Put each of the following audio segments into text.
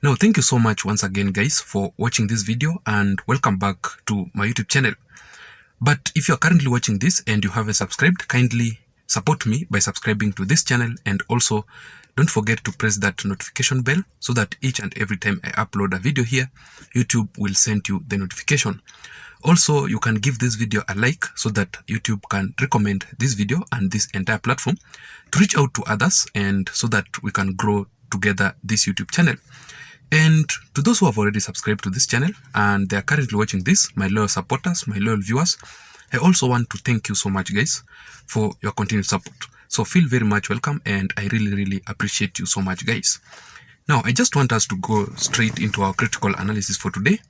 Now, thank you so much once again, guys, for watching this video and welcome back to my YouTube channel. But if you're currently watching this and you haven't subscribed, kindly support me by subscribing to this channel, and also don't forget to press that notification bell so that each and every time I upload a video here, YouTube will send you the notification. Also, you can give this video a like so that YouTube can recommend this video and this entire platform to reach out to others, and so that we can grow together this YouTube channel. And to those who have already subscribed to this channel and they are currently watching this, my loyal supporters, my loyal viewers, I also want to thank you so much, guys, for your continued support. So feel very much welcome, and I really appreciate you so much, guys. Now, I just want us to go straight into our critical analysis for today.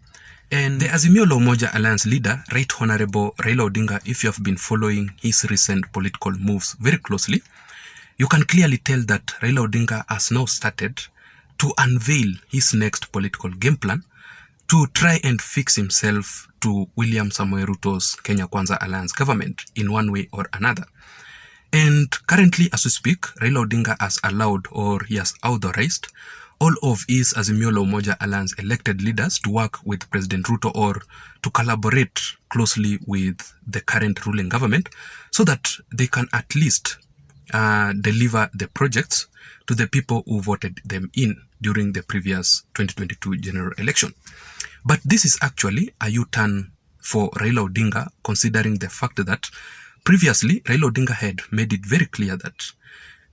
And the Azimio La Umoja Alliance leader, Right Honorable Raila Odinga, if you have been following his recent political moves very closely, you can clearly tell that Raila Odinga has now started to unveil his next political game plan to try and fix himself to William Samoei Ruto's Kenya Kwanza Alliance government in one way or another. And currently, as we speak, Raila Odinga has allowed, or he has authorized, all of his Azimio La Umoja Alliance elected leaders to work with President Ruto, or to collaborate closely with the current ruling government so that they can at least deliver the projects to the people who voted them in during the previous 2022 general election. But this is actually a U-turn for Raila Odinga, considering the fact that previously Raila Odinga had made it very clear that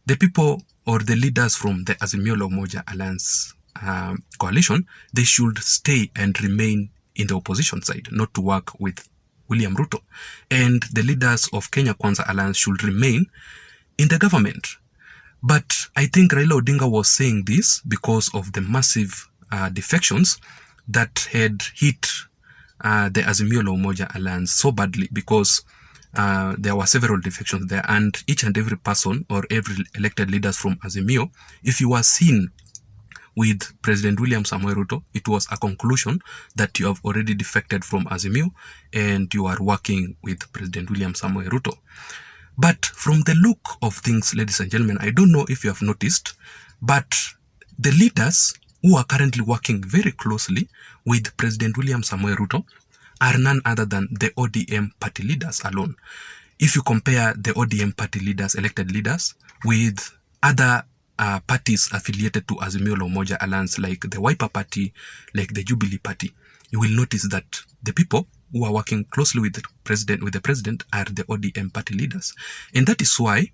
the people or the leaders from the Azimio La Umoja Alliance coalition, they should stay and remain in the opposition side, not to work with William Ruto. And the leaders of Kenya Kwanza Alliance should remain in the government. But I think Raila Odinga was saying this because of the massive defections that had hit the Azimio La Umoja Alliance so badly, because there were several defections there, and each and every person or every elected leaders from Azimio, if you were seen with President William Samoei Ruto, it was a conclusion that you have already defected from Azimio and you are working with President William Samoei Ruto. But from the look of things, ladies and gentlemen, I don't know if you have noticed, but the leaders who are currently working very closely with President William Samoei Ruto are none other than the ODM party leaders alone. If you compare the ODM party leaders, elected leaders, with other parties affiliated to Azimio La Umoja Alliance, like the Wiper Party, like the Jubilee Party, you will notice that the people who are working closely with the president are the ODM party leaders. And that is why,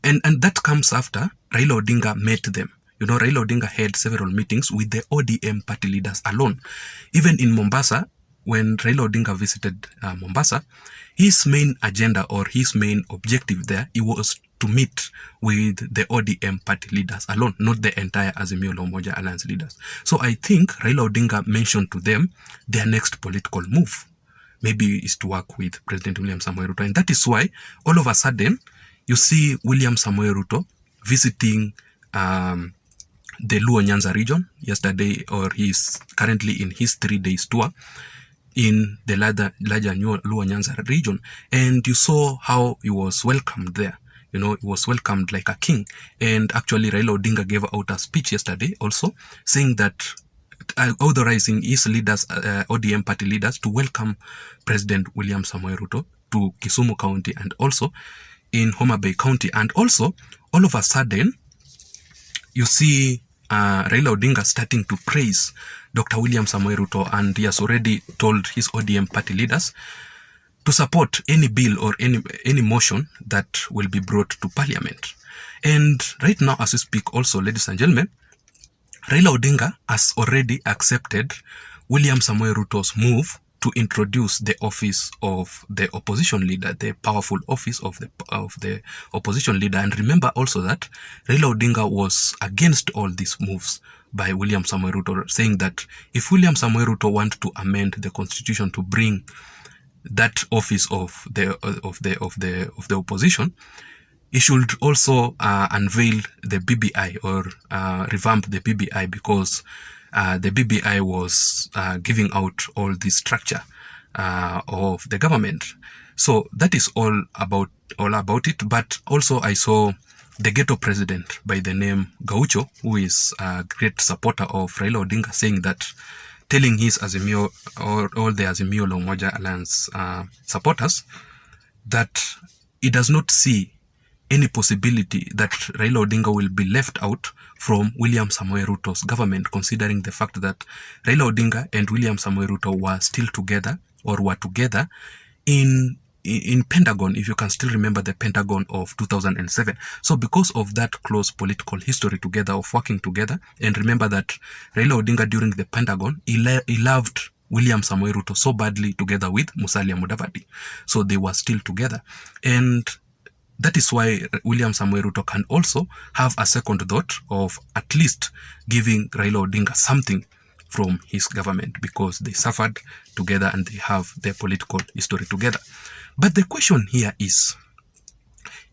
and that comes after Raila Odinga met them. You know, Raila Odinga had several meetings with the ODM party leaders alone. Even in Mombasa, when Raila Odinga visited Mombasa, his main agenda or his main objective there, it was to meet with the ODM party leaders alone, not the entire Azimio La Umoja Alliance leaders. So I think Raila Odinga mentioned to them their next political move maybe is to work with President William Samoei Ruto. And that is why all of a sudden you see William Samoei Ruto visiting the Luo Nyanza region yesterday, or he's currently in his 3 days tour in the larger Luo Nyanza region. And you saw how he was welcomed there. You know, he was welcomed like a king. And actually Raila Odinga gave out a speech yesterday also saying that authorizing his leaders, ODM party leaders, to welcome President William Samoei Ruto to Kisumu County and also in Homa Bay County. And also, all of a sudden, you see Raila Odinga starting to praise Dr. William Samoei Ruto, and he has already told his ODM party leaders to support any bill or any motion that will be brought to parliament. And right now, as we speak also, ladies and gentlemen, Raila Odinga has already accepted William Samoei Ruto's move to introduce the office of the opposition leader, the powerful office of the opposition leader. And remember also that Raila Odinga was against all these moves by William Samoei Ruto, saying that if William Samoei Ruto wants to amend the constitution to bring that office of the opposition, he should also unveil the BBI, or revamp the BBI, because the BBI was giving out all the structure of the government. So that is all about it. But also I saw the ghetto president by the name Gaucho, who is a great supporter of Raila Odinga, saying that, telling his Azimio, or all the Azimio La Umoja Alliance supporters, that he does not see any possibility that Raila Odinga will be left out from William Samoei Ruto's government, considering the fact that Raila Odinga and William Samoei Ruto were still together, or were together in Pentagon, if you can still remember the Pentagon of 2007. So because of that close political history together, of working together, and remember that Raila Odinga during the Pentagon, he loved William Samoei Ruto so badly, together with Musalia Mudavadi. So they were still together. And that is why William Samoei Ruto can also have a second thought of at least giving Raila Odinga something from his government, because they suffered together and they have their political history together. But the question here is,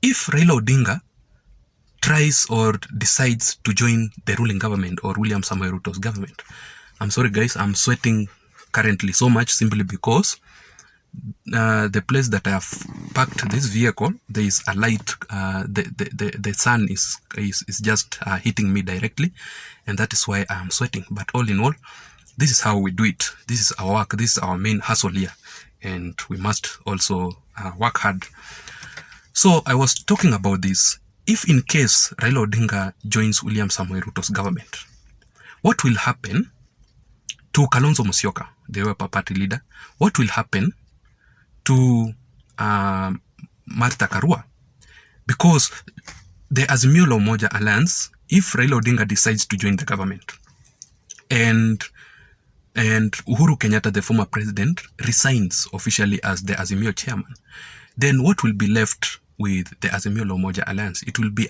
if Raila Odinga tries or decides to join the ruling government or William Samoei Ruto's government, I'm sorry guys, I'm sweating currently so much, simply because the place that I have parked this vehicle, there is a light, the sun is just hitting me directly, and that is why I am sweating. But all in all, this is how we do it. This is our work. This is our main hustle here, and we must also work hard. So I was talking about this. If in case Raila Odinga joins William Samoei Ruto's government, what will happen to Kalonzo Musyoka, the Wiper party leader? What will happen to Martha Karua? Because the Azimio La Umoja Alliance, if Raila Odinga decides to join the government, and Uhuru Kenyatta, the former president, resigns officially as the Azimio chairman, then what will be left with the Azimio La Umoja Alliance? It will be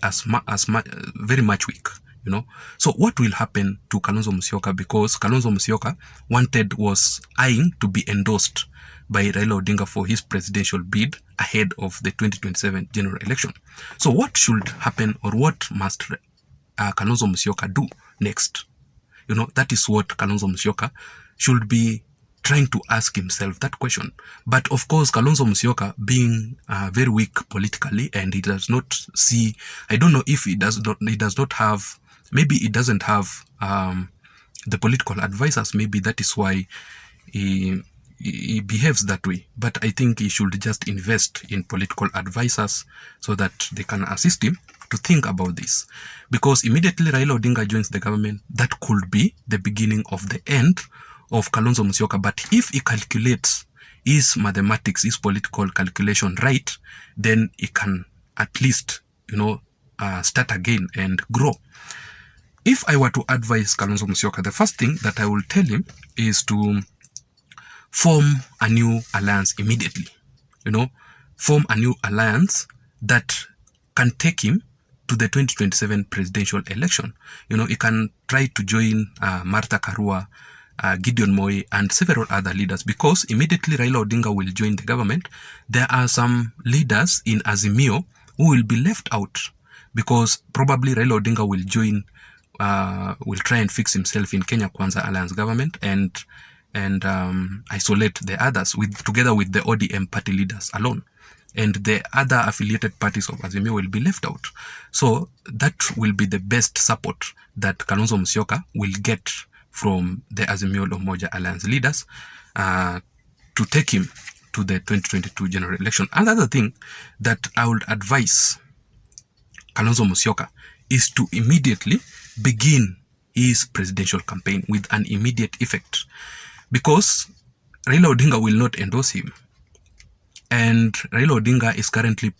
very much weak, you know. So what will happen to Kalonzo Musyoka? Because Kalonzo Musyoka was eyeing to be endorsed by Raila Odinga for his presidential bid ahead of the 2027 general election. So what should happen, or what must Kalonzo Musyoka do next? You know, that is what Kalonzo Musyoka should be trying to ask himself, that question. But of course, Kalonzo Musyoka, being very weak politically, and he does not see, I don't know if he does not have, maybe he doesn't have the political advisors. Maybe that is why he behaves that way. But I think he should just invest in political advisors so that they can assist him to think about this. Because immediately Raila Odinga joins the government, that could be the beginning of the end of Kalonzo Musyoka. But if he calculates his mathematics, his political calculation right, then he can at least, you know, start again and grow. If I were to advise Kalonzo Musyoka, the first thing that I will tell him is to form a new alliance immediately. You know, form a new alliance that can take him to the 2027 presidential election. You know, he can try to join Martha Karua, Gideon Moi, and several other leaders, because immediately Raila Odinga will join the government, there are some leaders in Azimio who will be left out, because probably Raila Odinga will join, will try and fix himself in Kenya Kwanza Alliance government and isolate the others together with the ODM party leaders alone. And the other affiliated parties of Azimio will be left out. So that will be the best support that Kalonzo Musyoka will get from the Azimio La Umoja Alliance leaders to take him to the 2022 general election. Another thing that I would advise Kalonzo Musyoka is to immediately begin his presidential campaign with an immediate effect, because Raila Odinga will not endorse him, and Raila Odinga is currently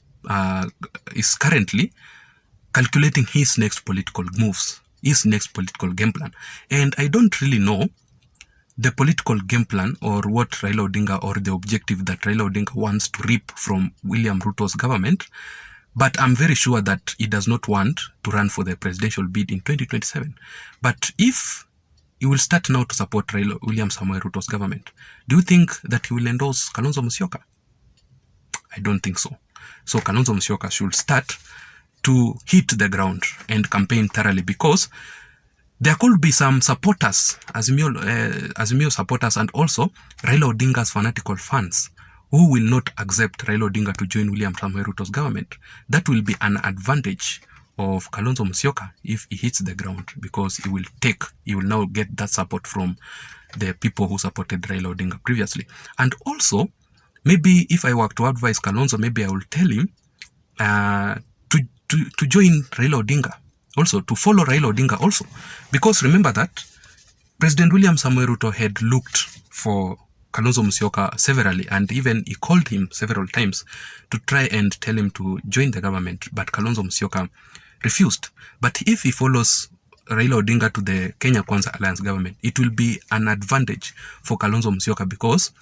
calculating his next political moves, his next political game plan. And I don't really know the political game plan, or what Raila Odinga, or the objective that Raila Odinga wants to reap from William Ruto's government, but I'm very sure that he does not want to run for the presidential bid in 2027. But if he will start now to support William Samoei Ruto's government, do you think that he will endorse Kalonzo Musyoka? I don't think so. So Kalonzo Musyoka should start to hit the ground and campaign thoroughly, because there could be some supporters, Azimio supporters, and also Raila Odinga's fanatical fans who will not accept Raila Odinga to join William Samoei Ruto's government. That will be an advantage of Kalonzo Musyoka if he hits the ground, because he will now get that support from the people who supported Raila Odinga previously. And also, maybe if I were to advise Kalonzo, maybe I will tell him to join Raila Odinga, also to follow Raila Odinga also, because remember that President William Samoei Ruto had looked for Kalonzo Musyoka severally, and even he called him several times to try and tell him to join the government, but Kalonzo Musyoka refused. But if he follows Raila Odinga to the Kenya Kwanza Alliance government, it will be an advantage for Kalonzo Musyoka, because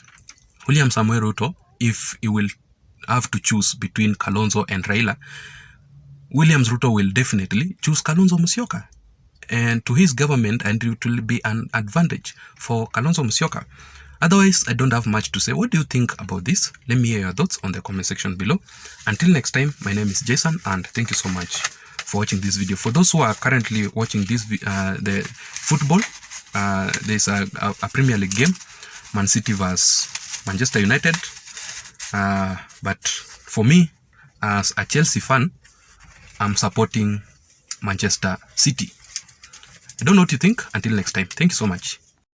William Samoei Ruto, if he will have to choose between Kalonzo and Raila, William Ruto will definitely choose Kalonzo Musyoka and to his government, and it will be an advantage for Kalonzo Musyoka. Otherwise, I don't have much to say. What do you think about this? Let me hear your thoughts on the comment section below. Until next time, my name is Json, and thank you so much for watching this video. For those who are currently watching this the football, there's a Premier League game, Man City vs Manchester United. But for me, as a Chelsea fan, I'm supporting Manchester City. I don't know what you think. Until next time, thank you so much.